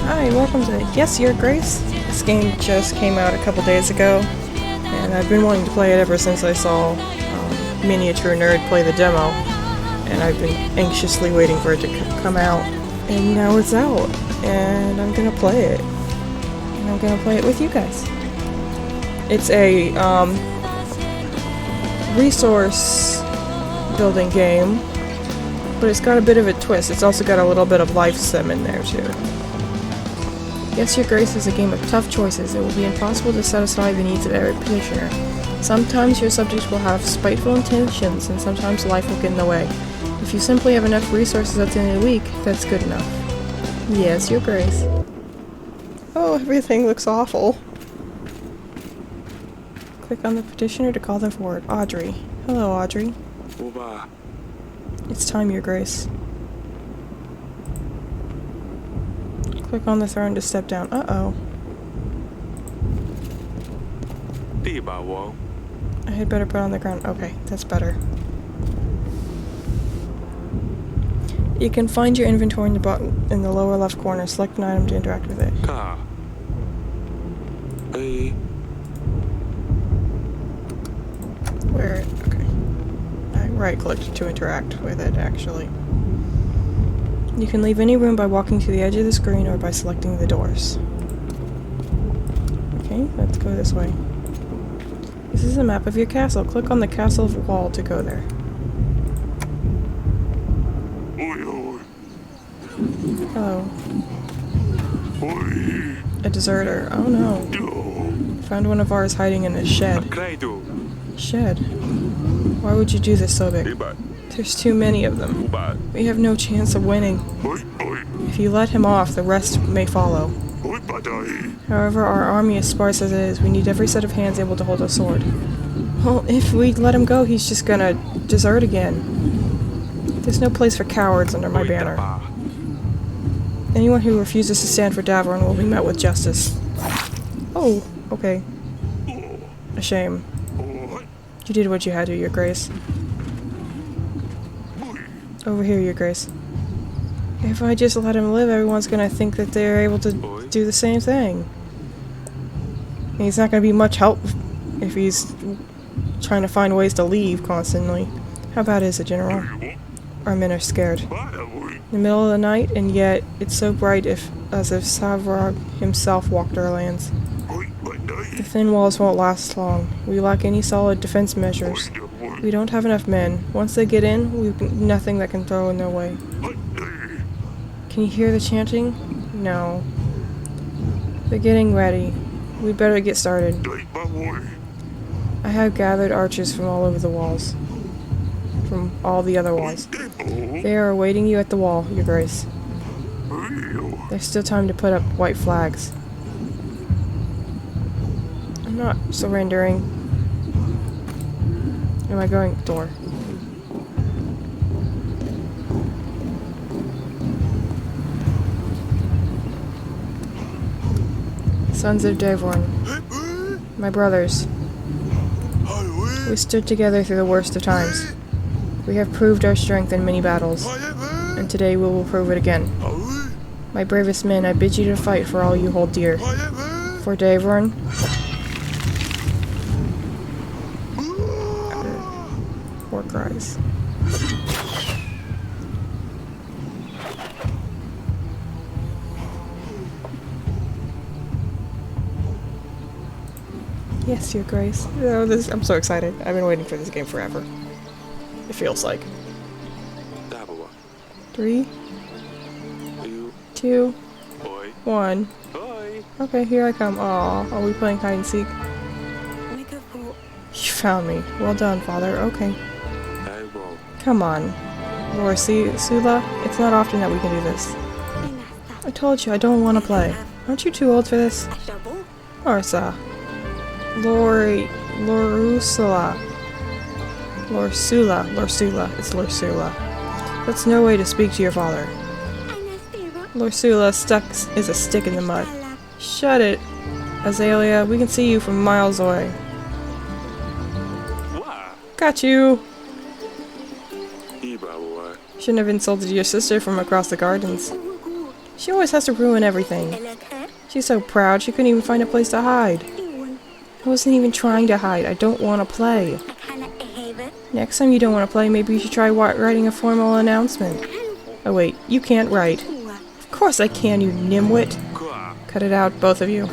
Hi, welcome to Yes, Your Grace. This game just came out a couple days ago, and I've been wanting to play it ever since I saw Miniature Nerd play the demo, and I've been anxiously waiting for it to come out, and now it's out, and I'm gonna play it, and I'm gonna play it with you guys. It's a resource building game, but it's got a bit of a twist. It's also got a little bit of life sim in there too. Yes, Your Grace is a game of tough choices. It will be impossible to satisfy the needs of every petitioner. Sometimes your subjects will have spiteful intentions, and sometimes life will get in the way. If you simply have enough resources at the end of the week, that's good enough. Yes, Your Grace. Oh, everything looks awful. Click on the petitioner to call them forward. Audrey. Hello, Audrey. Oba. It's time, Your Grace. Click on the throne to step down. Uh-oh. I had better put on the ground. Okay, that's better. You can find your inventory in the lower left corner. Select an item to interact with it. Where? Okay. I right-clicked to interact with it, actually. You can leave any room by walking to the edge of the screen or by selecting the doors. Okay, let's go this way. This is a map of your castle. Click on the castle wall to go there. Hello. A deserter. Oh no. Found one of ours hiding in a shed. Shed? Why would you do this, Sobek? There's too many of them. We have no chance of winning. If you let him off, the rest may follow. However, our army is sparse as it is. We need every set of hands able to hold a sword. Well, if we let him go, he's just gonna desert again. There's no place for cowards under my banner. Anyone who refuses to stand for Davron will be met with justice. Oh, okay. A shame. You did what you had to, Your Grace. Over here, Your Grace. If I just let him live, everyone's gonna think that they're able to do the same thing. And he's not gonna be much help if he's trying to find ways to leave constantly. How bad is it, General? Our men are scared. In the middle of the night, and yet it's so bright as if Savrog himself walked our lands. The thin walls won't last long. We lack any solid defense measures. We don't have enough men. Once they get in, we've nothing that can throw in their way. Can you hear the chanting? No. They're getting ready. We'd better get started. I have gathered archers from all over the walls. From all the other walls. They are awaiting you at the wall, Your Grace. There's still time to put up white flags. I'm not surrendering. Am I going? Door. Sons of Davron. My brothers. We stood together through the worst of times. We have proved our strength in many battles, and today we will prove it again. My bravest men, I bid you to fight for all you hold dear. For Davron. War cries. Yes, Your Grace. Oh, I'm so excited. I've been waiting for this game forever. It feels like. 3, 2, 1. Okay, here I come. Aw, are we playing hide and seek? You found me. Well done, Father. Okay. Come on. Lord Sula, it's not often that we can do this. I told you, I don't want to play. Aren't you too old for this? Orsa. Lorsula. It's Lorsula. That's no way to speak to your father. Lorsula is a stick in the mud. Shut it, Azalea. We can see you from miles away. Got you! Shouldn't have insulted your sister from across the gardens. She always has to ruin everything. She's so proud she couldn't even find a place to hide. I wasn't even trying to hide. I don't want to play. Next time you don't want to play, maybe you should try writing a formal announcement. Oh wait, you can't write. Of course I can, you nimwit. Cut it out, both of you.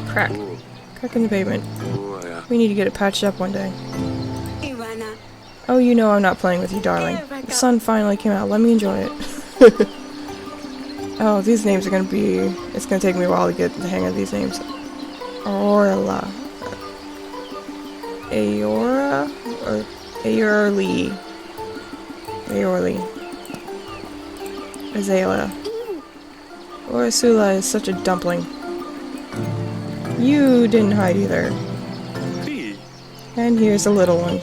Crack. Crack in the pavement. We need to get it patched up one day. Oh, you know I'm not playing with you, darling. The sun finally came out. Let me enjoy it. Oh, these names are gonna be... It's gonna take me a while to get the hang of these names. Orla. Aora? Or Aorli. Aorli. Azalea. Orasula is such a dumpling. You didn't hide either. And here's a little one.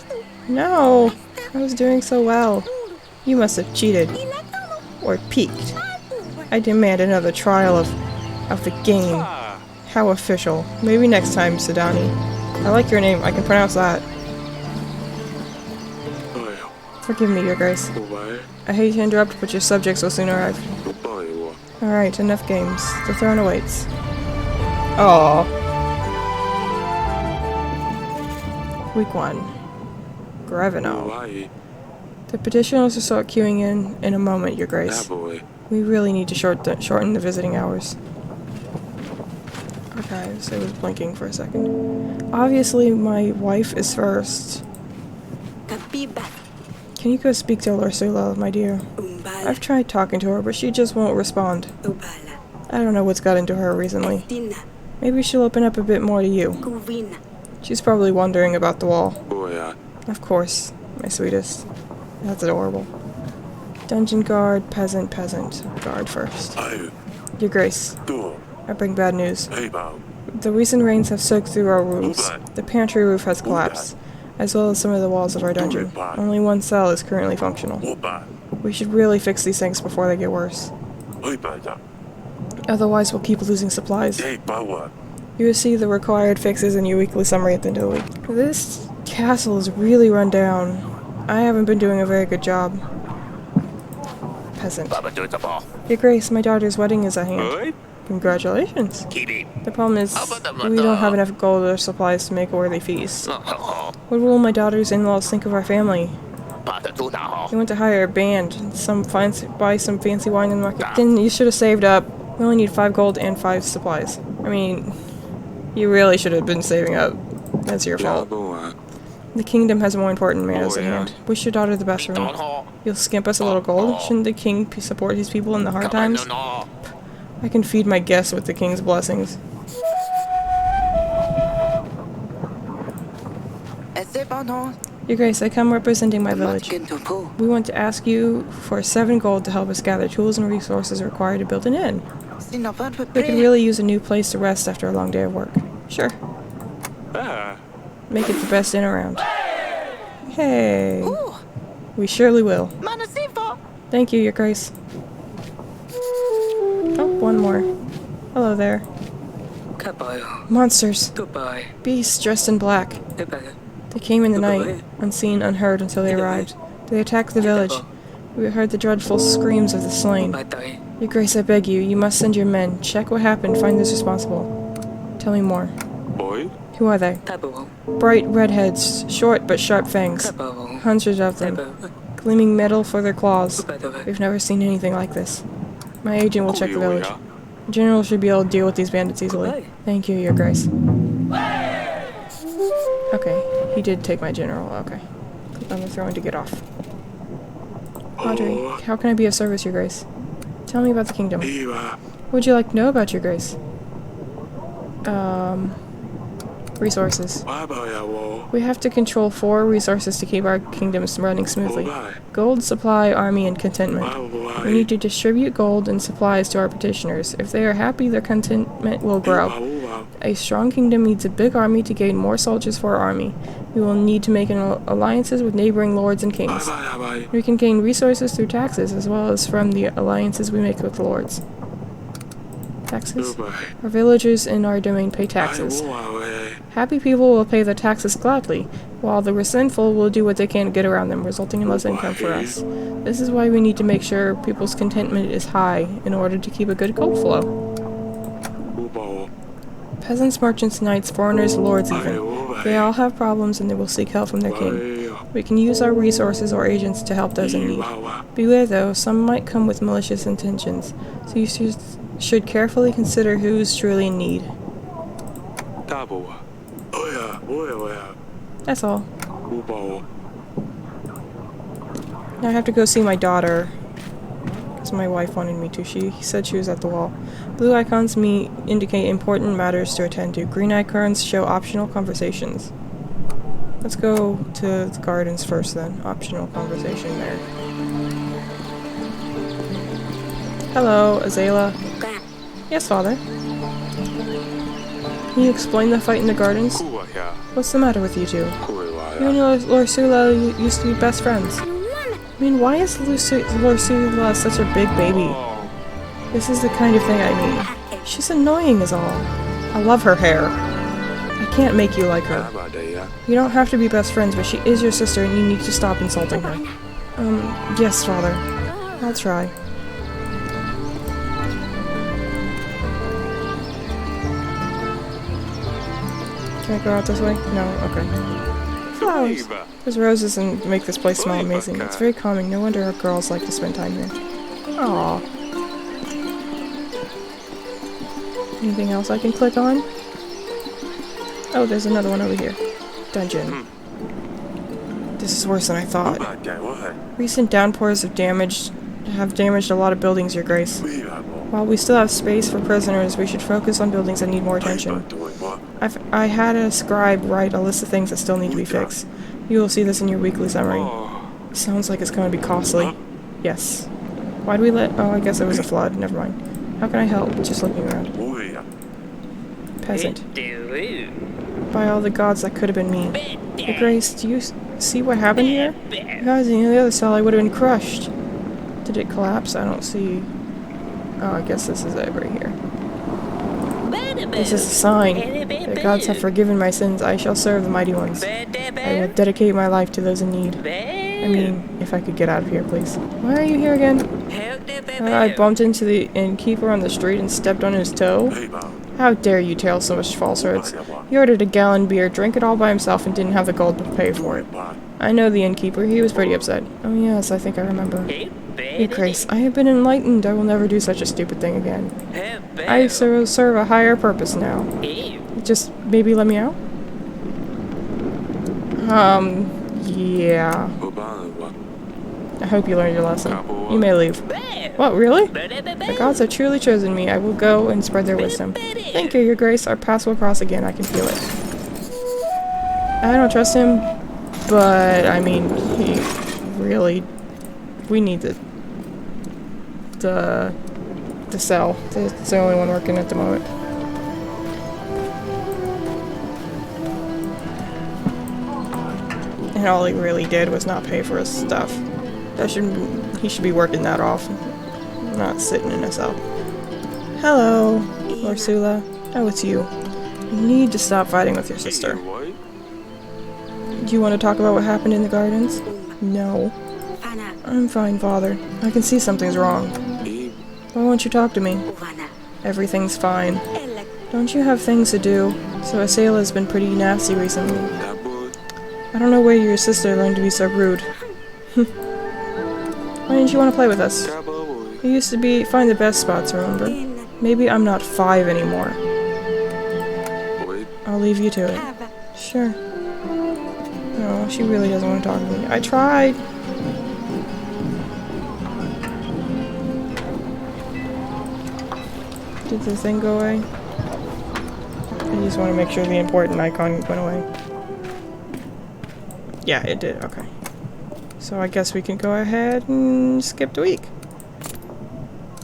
No! I was doing so well. You must have cheated. Or peeked. I demand another trial of the game. How official. Maybe next time, Sidani. I like your name. I can pronounce that. Forgive me, Your Grace. I hate to interrupt, but your subjects will soon arrive. Alright, enough games. The throne awaits. Aww. Week 1. Grevino. The petitioners will start queuing in a moment, Your Grace. We really need to shorten the visiting hours. Archives. It was blinking for a second. Obviously, my wife is first. Can you go speak to Ursula, my dear? I've tried talking to her, but she just won't respond. I don't know what's got into her recently. Maybe she'll open up a bit more to you. She's probably wondering about the wall. Of course, my sweetest. That's adorable. Dungeon guard, peasant, peasant. Guard first. Your Grace, I bring bad news. The recent rains have soaked through our roofs. The pantry roof has collapsed, as well as some of the walls of our dungeon. Only one cell is currently functional. We should really fix these things before they get worse. Otherwise, we'll keep losing supplies. You will see the required fixes in your weekly summary at the end of the week. This castle is really run down. I haven't been doing a very good job. Peasant. Your Grace, my daughter's wedding is at hand. Congratulations. The problem is, we don't have enough gold or supplies to make a worthy feast. What will my daughter's in-laws think of our family? They went to hire a band and buy some fancy wine in the market. Then you should have saved up. We only need 5 gold and 5 supplies. I mean, you really should have been saving up. That's your fault. The kingdom has more important matters at hand. Wish your daughter the best for me. You'll skimp us a little gold? Shouldn't the king support his people in the hard times? I can feed my guests with the king's blessings. Your Grace, I come representing my village. We want to ask you for 7 gold to help us gather tools and resources required to build an inn. We could really use a new place to rest after a long day of work. Sure. Make it the best inn around. Hey. We surely will. Thank you, Your Grace. Oh, one more. Hello there. Monsters. Beasts dressed in black. They came in the night, unseen, unheard until they arrived. They attacked the village. We heard the dreadful screams of the slain. Your Grace, I beg you, you must send your men. Check what happened, find those responsible. Tell me more. Who are they? Bright redheads, short but sharp fangs. Hundreds of them. Gleaming metal for their claws. We've never seen anything like this. My agent will check the village. The general should be able to deal with these bandits easily. Thank you, Your Grace. Okay, he did take my general. Okay. Click on the throne to get off. Audrey, how can I be of service, Your Grace? Tell me about the kingdom. What would you like to know about, Your Grace? Resources. We have to control 4 resources to keep our kingdoms running smoothly. Gold, supply, army, and contentment. We need to distribute gold and supplies to our petitioners. If they are happy, their contentment will grow. A strong kingdom needs a big army to gain more soldiers for our army. We will need to make alliances with neighboring lords and kings. We can gain resources through taxes, as well as from the alliances we make with lords. Taxes? Our villagers in our domain pay taxes. Happy people will pay their taxes gladly, while the resentful will do what they can to get around them, resulting in less income for us. This is why we need to make sure people's contentment is high in order to keep a good gold flow. Peasants, merchants, knights, foreigners, lords even. They all have problems and they will seek help from their king. We can use our resources or agents to help those in need. Beware though, some might come with malicious intentions, so you should carefully consider who's truly in need. That's all. Now I have to go see my daughter, because my wife wanted me to. She said she was at the wall. Blue icons indicate important matters to attend to. Green icons show optional conversations. Let's go to the gardens first then. Optional conversation there. Hello, Azalea. Yes, father. Can you explain the fight in the gardens? What's the matter with you two? You and Lorsula used to be best friends. I mean, why is Lorsula such a big baby? This is the kind of thing I mean. She's annoying is all. I love her hair. I can't make you like her. You don't have to be best friends, but she is your sister and you need to stop insulting her. Yes, father. I'll try. Can I go out this way? No? Okay. Flowers! There's roses and make this place smell amazing. It's very calming. No wonder our girls like to spend time here. Aww. Anything else I can click on? Oh, there's another one over here. Dungeon. This is worse than I thought. Recent downpours have damaged a lot of buildings, Your Grace. While we still have space for prisoners, we should focus on buildings that need more attention. I had a scribe write a list of things that still need to be fixed. You will see this in your weekly summary. Sounds like it's going to be costly. Yes. Why'd we let... Oh, I guess it was a flood. Never mind. How can I help? Just looking around. Peasant. By all the gods, that could have been me. Your Grace, do you see what happened here? If I was in the other cell, I would have been crushed. Did it collapse? I don't see... Oh, I guess this is it right here. This is a sign. The gods have forgiven my sins. I shall serve the mighty ones. I will dedicate my life to those in need. I mean, if I could get out of here, please. Why are you here again? I bumped into the innkeeper on the street and stepped on his toe. How dare you tell so much falsehoods? He ordered a gallon beer, drank it all by himself, and didn't have the gold to pay for it. I know the innkeeper. He was pretty upset. Oh yes, I think I remember. Your Grace, I have been enlightened. I will never do such a stupid thing again. I serve a higher purpose now. Just maybe let me out? Yeah. I hope you learned your lesson. You may leave. What, really? The gods have truly chosen me. I will go and spread their wisdom. Thank you, Your Grace. Our paths will cross again. I can feel it. I don't trust him, but, I mean, he really... We need the cell. It's the only one working at the moment. And all he really did was not pay for his stuff. He should be working that off, not sitting in a cell. Hello, Lorsula. Oh, it's you. You need to stop fighting with your sister. Do you want to talk about what happened in the gardens? No. I'm fine, Father. I can see something's wrong. Why won't you talk to me? Everything's fine. Don't you have things to do? So Azalea's been pretty nasty recently. I don't know where your sister learned to be so rude. Why didn't you want to play with us? We used to find the best spots, remember? Maybe I'm not 5 anymore. I'll leave you to it. Sure. No, she really doesn't want to talk to me. I tried! Did the thing go away? I just want to make sure the important icon went away. Yeah, it did. Okay. So I guess we can go ahead and skip the week.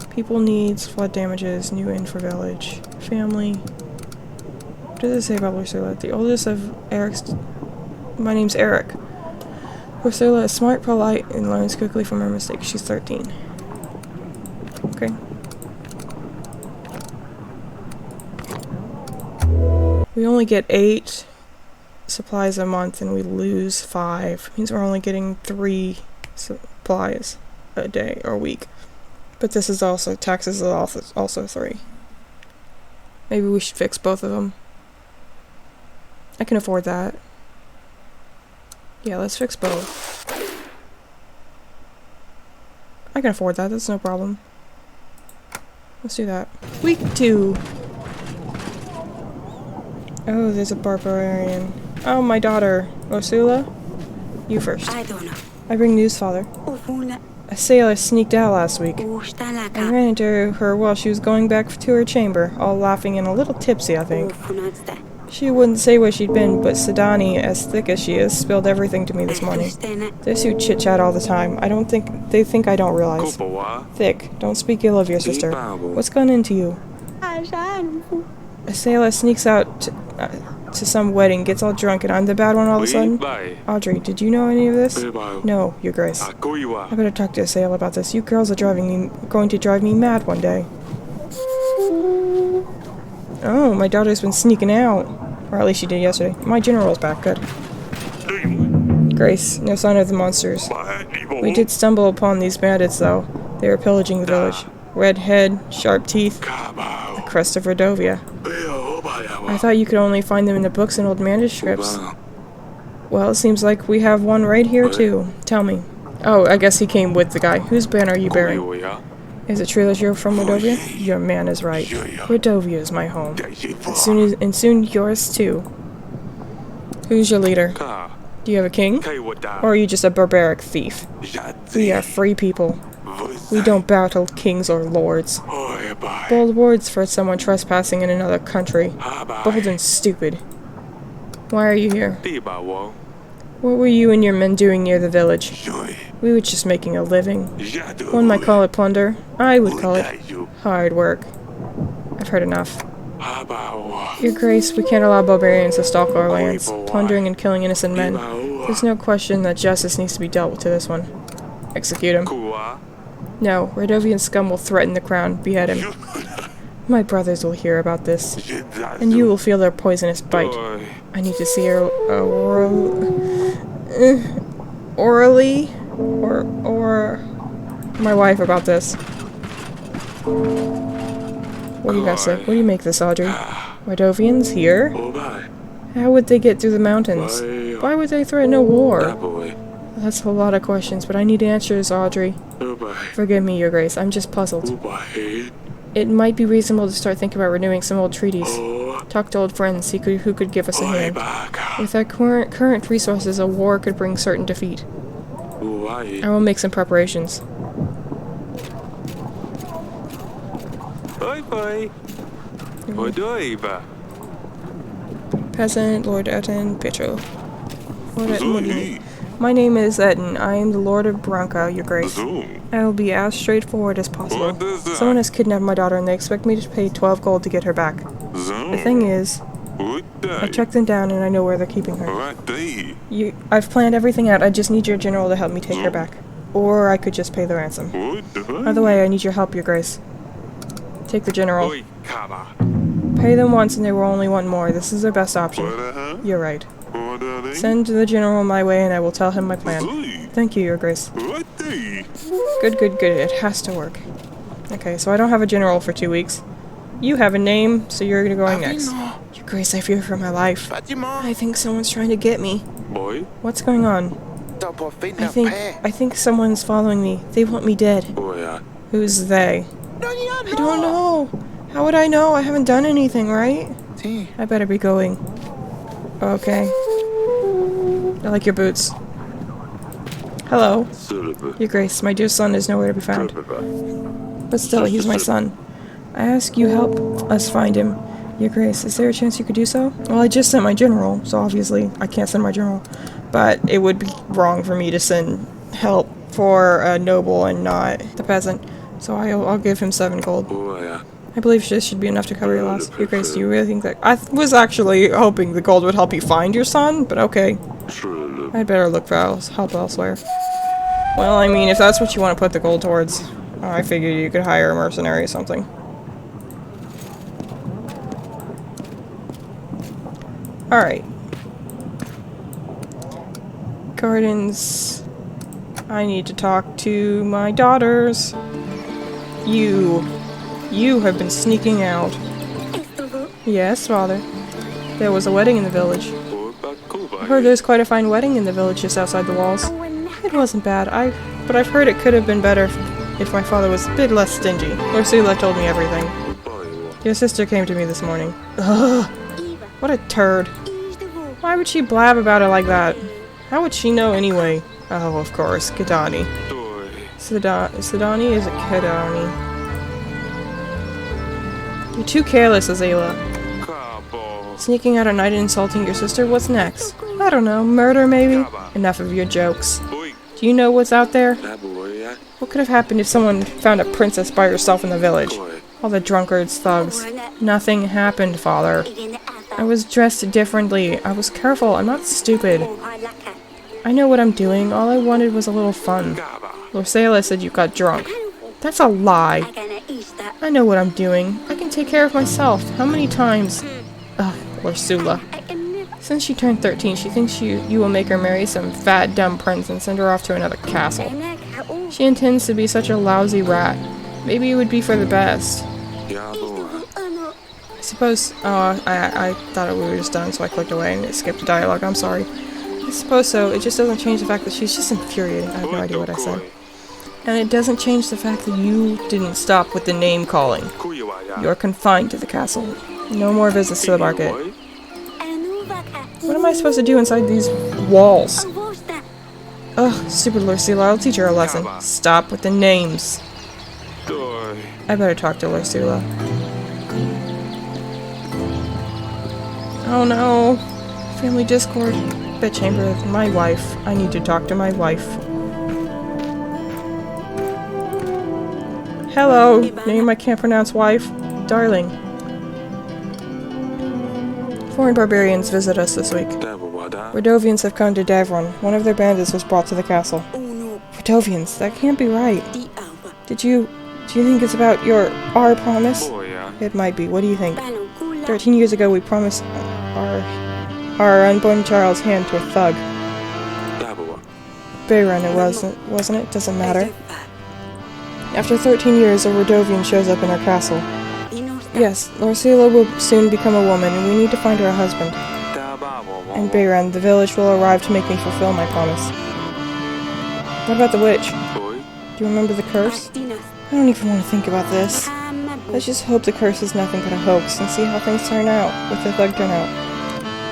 People needs, flood damages, new info village, family. What does it say about Ursula? The oldest of Eric's... My name's Eric. Ursula is smart, polite, and learns quickly from her mistakes. She's 13. Okay. We only get 8 supplies a month and we lose 5. Means we're only getting 3 supplies a day or week. But this is also, taxes is also 3. Maybe we should fix both of them. I can afford that. Yeah, let's fix both. I can afford that, that's no problem. Let's do that. Week 2. Oh, there's a barbarian. Oh, my daughter. Ursula? You first. I don't know. I bring news, father. A sailor sneaked out last week. I ran into her while she was going back to her chamber, all laughing and a little tipsy, I think. She wouldn't say where she'd been, but Sidani, as thick as she is, spilled everything to me this morning. Those who chit-chat all the time. They think I don't realize. Thick, don't speak ill of your sister. What's gone into you? A sailor sneaks out to some wedding, gets all drunk, and I'm the bad one all of a sudden? Audrey, did you know any of this? No, Your Grace. I better talk to a sailor about this. You girls are going to drive me mad one day. Oh, my daughter's been sneaking out. Or at least she did yesterday. My general's back, good. Grace, no sign of the monsters. We did stumble upon these bandits, though. They were pillaging the village. Red head, sharp teeth, the crest of Rodovia. I thought you could only find them in the books and old manuscripts. Well, it seems like we have one right here, too. Tell me. Oh, I guess he came with the guy. Whose banner are you bearing? Is it true that you're from Rodovia? Your man is right. Rodovia is my home. And soon yours, too. Who's your leader? Do you have a king? Or are you just a barbaric thief? We are free people. We don't battle kings or lords. Bold words for someone trespassing in another country. Bold and stupid. Why are you here? What were you and your men doing near the village? We were just making a living. One might call it plunder. I would call it hard work. I've heard enough. Your Grace, we can't allow barbarians to stalk our lands, plundering and killing innocent men. There's no question that justice needs to be dealt with to this one. Execute him. No, Rodovian scum will threaten the crown. Behead him. My brothers will hear about this, and you will feel their poisonous bite. I need to see her orally or my wife about this. What do you guys say? What do you make this, Audrey? Rodovians here? How would they get through the mountains? Why would they threaten a war? That's a lot of questions, but I need answers, Audrey. Forgive me, Your Grace, I'm just puzzled. It might be reasonable to start thinking about renewing some old treaties. Talk to old friends, see who could give us a hand. With our current resources, a war could bring certain defeat. I will make some preparations. Peasant, Lord Etten, Petro. Lord Etten, what do you need? My name is Etten. I am the Lord of Branca, Your Grace. I will be as straightforward as possible. Someone has kidnapped my daughter and they expect me to pay 12 gold to get her back. The thing is, I tracked them down and I know where they're keeping her. I've planned everything out. I just need your general to help me take her back. Or I could just pay the ransom. Either way, I need your help, Your Grace. Take the general. Pay them once and they will only want more. This is their best option. You're right. Send the general my way and I will tell him my plan. Thank you, Your Grace. Good, good, good. It has to work. Okay, so I don't have a general for 2 weeks. You have a name, so you're going next. Your Grace, I fear for my life. I think someone's trying to get me. What's going on? I think someone's following me. They want me dead. Who's they? I don't know. How would I know? I haven't done anything, right? I better be going. Okay. I like your boots. Hello. Your Grace, my dear son is nowhere to be found. But still, he's my son. I ask you help us find him. Your Grace, is there a chance you could do so? Well, I just sent my general, so obviously I can't send my general. But it would be wrong for me to send help for a noble and not the peasant. So I'll give him 7 gold. I believe this should be enough to cover your loss. Your Grace, do you really think that— I was actually hoping the gold would help you find your son, but okay. I'd better look for help elsewhere. Well, I mean, if that's what you want to put the gold towards, I figured you could hire a mercenary or something. Alright. Gardens. I need to talk to my daughters. You have been sneaking out. Yes, father. There was a wedding in the village. I heard there's quite a fine wedding in the village just outside the walls. It wasn't bad, but I've heard it could have been better if my father was a bit less stingy. Ursula told me everything. Your sister came to me this morning. Ugh! What a turd. Why would she blab about it like that? How would she know anyway? Oh, of course, Kadani. Sidani is a Kadani. You're too careless, Azela. Sneaking out at night and insulting your sister? What's next? I don't know. Murder, maybe? Enough of your jokes. Do you know what's out there? What could have happened if someone found a princess by herself in the village? All the drunkards, thugs. Nothing happened, father. I was dressed differently. I was careful. I'm not stupid. I know what I'm doing. All I wanted was a little fun. Lorsela said you got drunk. That's a lie. I know what I'm doing. I can take care of myself. How many times? Ugh, Lorsula. Since she turned 13, she thinks you will make her marry some fat, dumb prince and send her off to another castle. She intends to be such a lousy rat. Maybe it would be for the best. I suppose... Oh, I thought we were just done, so I clicked away and it skipped a dialogue. I'm sorry. I suppose so. It just doesn't change the fact that she's just infuriating. I have no idea what I said. And it doesn't change the fact that you didn't stop with the name calling. You're confined to the castle. No more visits to the market. What am I supposed to do inside these walls? Ugh, stupid Lorsila. I'll teach her a lesson. Stop with the names. I better talk to Lorsila. Oh no. Family discord. Bedchamber. My wife. I need to talk to my wife. Hello. Name I can't pronounce, wife. Darling. Foreign barbarians visit us this week. Radovians have come to Davron. One of their bandits was brought to the castle. Radovians? That can't be right. Do you think it's about our promise? It might be. What do you think? 13 years ago we promised our unborn child's hand to a thug. Bayron it wasn't it? Doesn't matter. After 13 years, a Radovian shows up in our castle. Yes, Lorsila will soon become a woman, and we need to find her a husband. And Bayron, the village will arrive to make me fulfill my promise. What about the witch? Do you remember the curse? I don't even want to think about this. Let's just hope the curse is nothing but a hoax, and see how things turn out, with the thug turn out.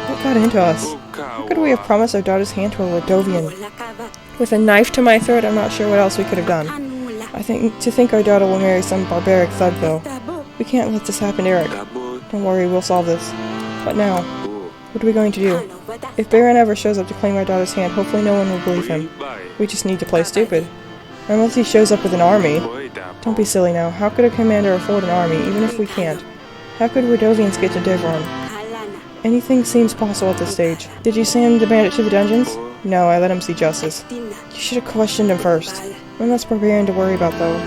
What got into us? How could we have promised our daughter's hand to a Radovian? With a knife to my throat, I'm not sure what else we could have done. To think our daughter will marry some barbaric thug, though. We can't let this happen, Eric. Don't worry, we'll solve this. What now? What are we going to do? If Bayron ever shows up to claim our daughter's hand, hopefully no one will believe him. We just need to play stupid. Or unless he shows up with an army. Don't be silly now. How could a commander afford an army, even if we can't? How could Radovians get to Davron? Anything seems possible at this stage. Did you send the bandit to the dungeons? No, I let him see justice. You should have questioned him first. One less barbarian to worry about, though.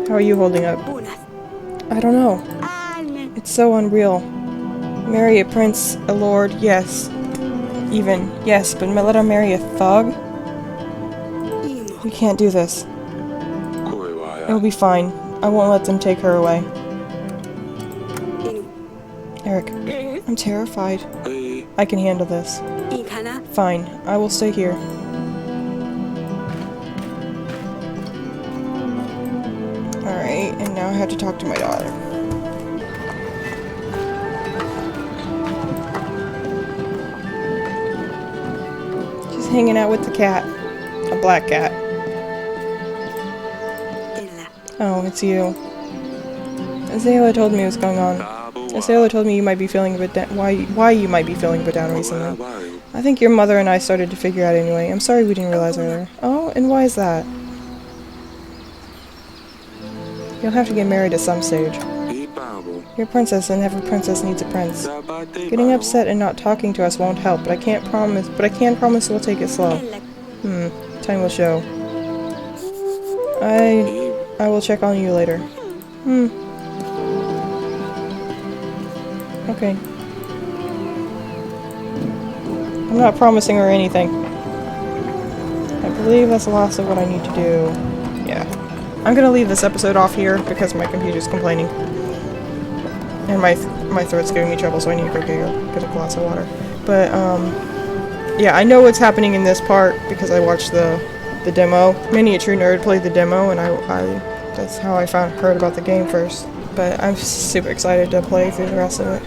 How are you holding up? I don't know. It's so unreal. Marry a prince, a lord, yes. Yes, but let her marry a thug? We can't do this. It'll be fine. I won't let them take her away. Eric, I'm terrified. I can handle this. Fine, I will stay here. Alright, and now I have to talk to my daughter. She's hanging out with the cat. A black cat. Oh, it's you. Azela told me what's going on. Azela told me you might be feeling a bit down. Why you might be feeling a bit down recently. I think your mother and I started to figure out anyway. I'm sorry we didn't realize earlier. Oh, and why is that? You'll have to get married at some stage. You're a princess, and every princess needs a prince. Getting upset and not talking to us won't help, but I can promise we'll take it slow. Time will show. I will check on you later. Okay. I'm not promising her anything. I believe that's the last of what I need to do. Yeah. I'm gonna leave this episode off here because my computer's complaining. And my throat's giving me trouble, so I need to go get a glass of water. But, yeah, I know what's happening in this part because I watched the demo. Miniature Nerd played the demo, and that's how I heard about the game first. But I'm super excited to play through the rest of it.